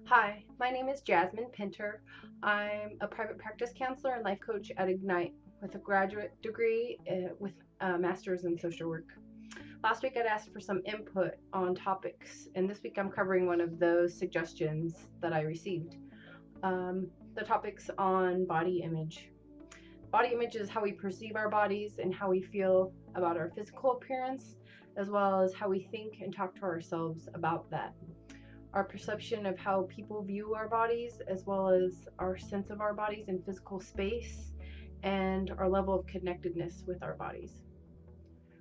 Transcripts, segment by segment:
Hi, my name is Jasmine Penter. I'm a private practice counselor and life coach at Ignite with a graduate degree with a master's in social work. Last week I'd asked for some input on topics, and this week I'm covering one of those suggestions that I received. The topics on body image. Body image is how we perceive our bodies and how we feel about our physical appearance, as well as how we think and talk to ourselves about that. Our perception of how people view our bodies, as well as our sense of our bodies in physical space, and our level of connectedness with our bodies.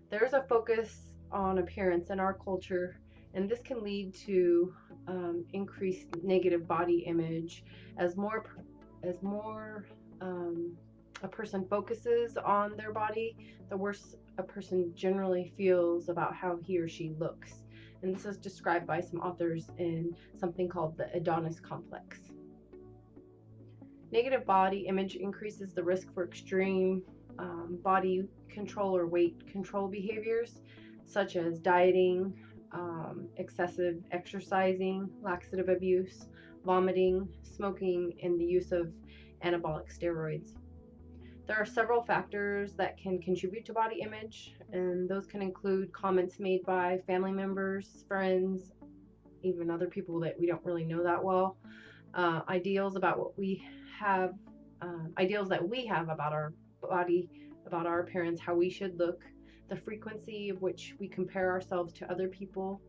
There's a focus on appearance in our culture, and this can lead to increased negative body image as more a person focuses on their body, the worse a person generally feels about how he or she looks. And this is described by some authors in something called the Adonis complex. Negative body image increases the risk for extreme body control or weight control behaviors, such as dieting, excessive exercising, laxative abuse, vomiting, smoking, and the use of anabolic steroids. There are several factors that can contribute to body image, and those can include comments made by family members, friends, even other people that we don't really know that well, ideals about what we have, ideals that we have about our body, about our appearance, how we should look, the frequency of which we compare ourselves to other people,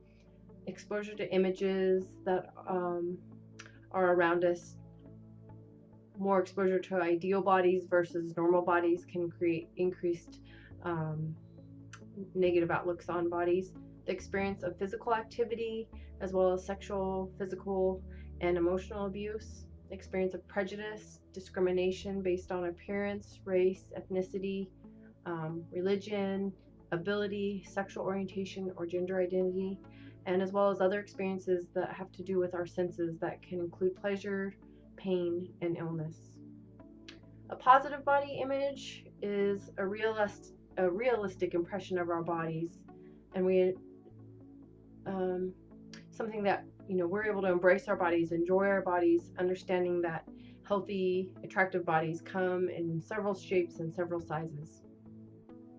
exposure to images that are around us. More exposure to ideal bodies versus normal bodies can create increased negative outlooks on bodies. The experience of physical activity, as well as sexual, physical, and emotional abuse. The experience of prejudice, discrimination based on appearance, race, ethnicity, religion, ability, sexual orientation, or gender identity, and as well as other experiences that have to do with our senses that can include pleasure, pain, and illness. A positive body image is a realistic impression of our bodies, and we something that we're able to embrace our bodies, enjoy our bodies, understanding that healthy, attractive bodies come in several shapes and several sizes.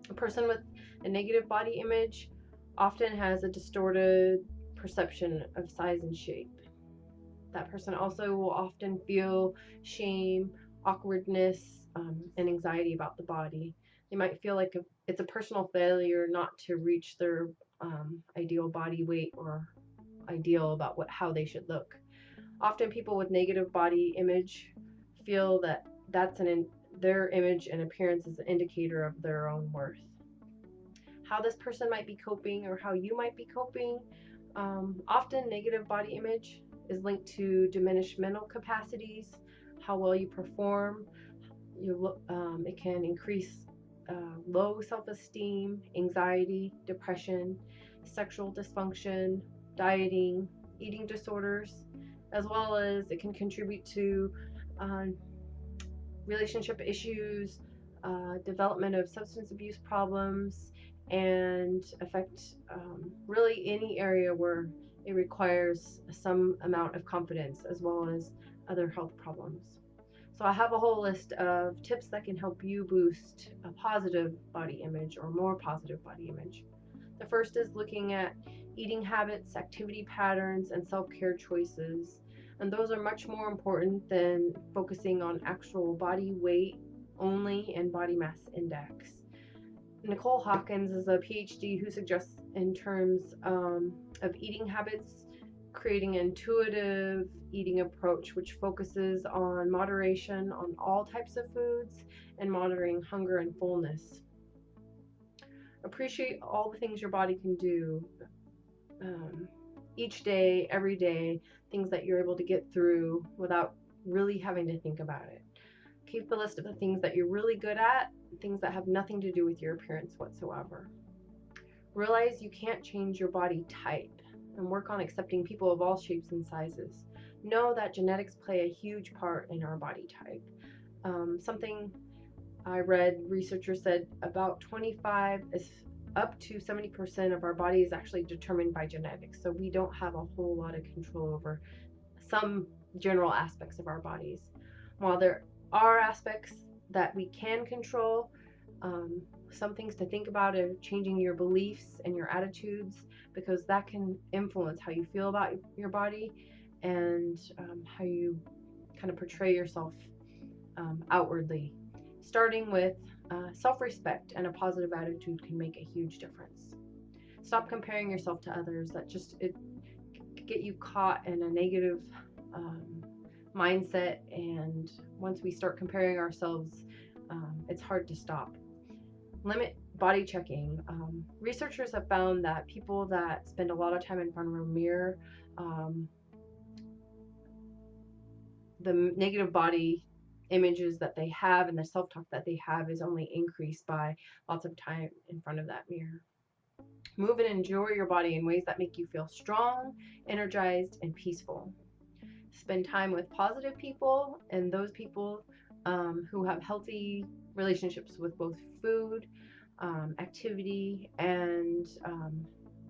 A person with a negative body image often has a distorted perception of size and shape. That person also will often feel shame, awkwardness, and anxiety about the body. They might feel like it's a personal failure not to reach their ideal body weight or ideal about how they should look. Often people with negative body image feel that their image and appearance is an indicator of their own worth. How this person might be coping or how you might be coping. Often negative body image is linked to diminished mental capacities, how well you perform. It can increase low self-esteem, anxiety, depression, sexual dysfunction, dieting, eating disorders, as well as it can contribute to relationship issues, development of substance abuse problems, and affect really any area where it requires some amount of confidence as well as other health problems. So I have a whole list of tips that can help you boost a positive body image or more positive body image. The first is looking at eating habits, activity patterns, and self-care choices. And those are much more important than focusing on actual body weight only and body mass index. Nicole Hawkins is a PhD who suggests in terms of eating habits, creating an intuitive eating approach which focuses on moderation on all types of foods and monitoring hunger and fullness. Appreciate all the things your body can do each day, every day, things that you're able to get through without really having to think about it. Keep a list of the things that you're really good at, things that have nothing to do with your appearance whatsoever. Realize you can't change your body type and work on accepting people of all shapes and sizes. Know that genetics play a huge part in our body type. Something I read, researchers said about 25 is up to 70% of our body is actually determined by genetics. So we don't have a whole lot of control over some general aspects of our bodies. While there are aspects that we can control, some things to think about are changing your beliefs and your attitudes, because that can influence how you feel about your body and how you kind of portray yourself outwardly. Starting with self-respect and a positive attitude can make a huge difference. Stop comparing yourself to others. That just it get you caught in a negative mindset, and once we start comparing ourselves, it's hard to stop. Limit body checking. Researchers have found that people that spend a lot of time in front of a mirror, the negative body images that they have and the self-talk that they have is only increased by lots of time in front of that mirror. Move and enjoy your body in ways that make you feel strong, energized, and peaceful. Spend time with positive people and those people who have healthy relationships with both food, activity, and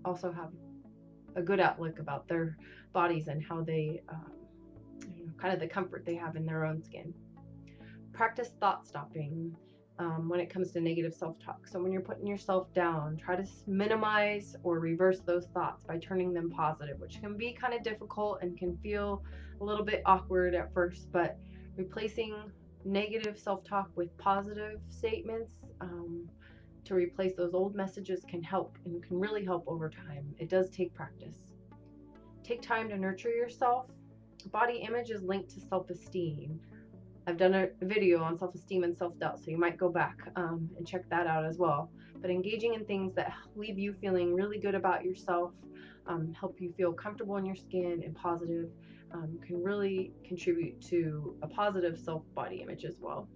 also have a good outlook about their bodies and how they, kind of the comfort they have in their own skin. Practice thought stopping when it comes to negative self-talk. So when you're putting yourself down, try to minimize or reverse those thoughts by turning them positive, which can be kind of difficult and can feel a little bit awkward at first, but replacing negative self-talk with positive statements to replace those old messages can help, and can really help over time. It does take practice. Take time to nurture yourself. Body image is linked to self-esteem. I've done a video on self-esteem and self-doubt, so you might go back and check that out as well. But engaging in things that leave you feeling really good about yourself, help you feel comfortable in your skin and positive, can really contribute to a positive self-body image as well.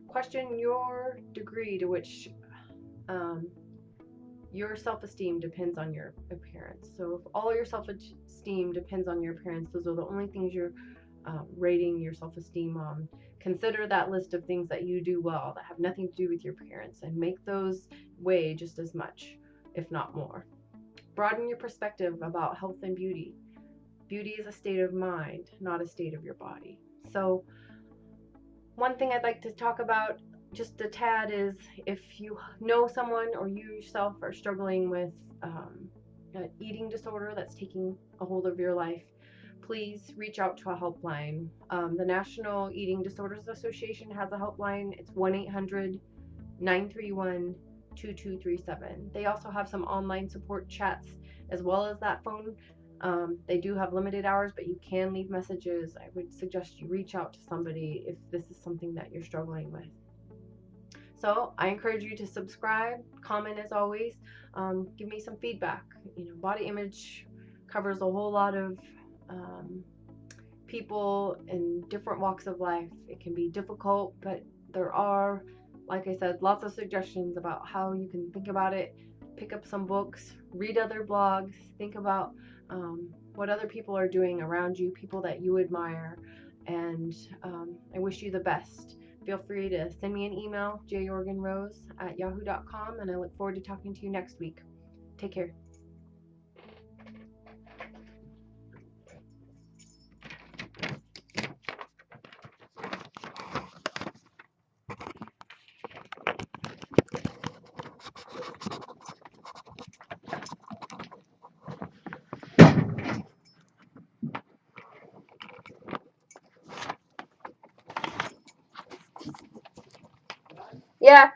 Question your degree to which your self-esteem depends on your appearance. So if all your self-esteem depends on your appearance, those are the only things you're rating your self-esteem on, consider that list of things that you do well that have nothing to do with your appearance and make those weigh just as much, if not more. Broaden your perspective about health and beauty. Beauty is a state of mind, not a state of your body. So one thing I'd like to talk about just a tad is, if you know someone or you yourself are struggling with an eating disorder that's taking a hold of your life, please reach out to a helpline. The National Eating Disorders Association has a helpline. It's 1-800-931-2237. They also have some online support chats as well as that phone. They do have limited hours, but you can leave messages. I would suggest you reach out to somebody if this is something that you're struggling with. So I encourage you to subscribe, comment as always, give me some feedback. Body image covers a whole lot of people in different walks of life. It can be difficult, but there are, like I said, lots of suggestions about how you can think about it. Pick up some books, read other blogs, think about what other people are doing around you, people that you admire, and I wish you the best. Feel free to send me an email, jorgenrose@yahoo.com, and I look forward to talking to you next week. Take care. Yeah.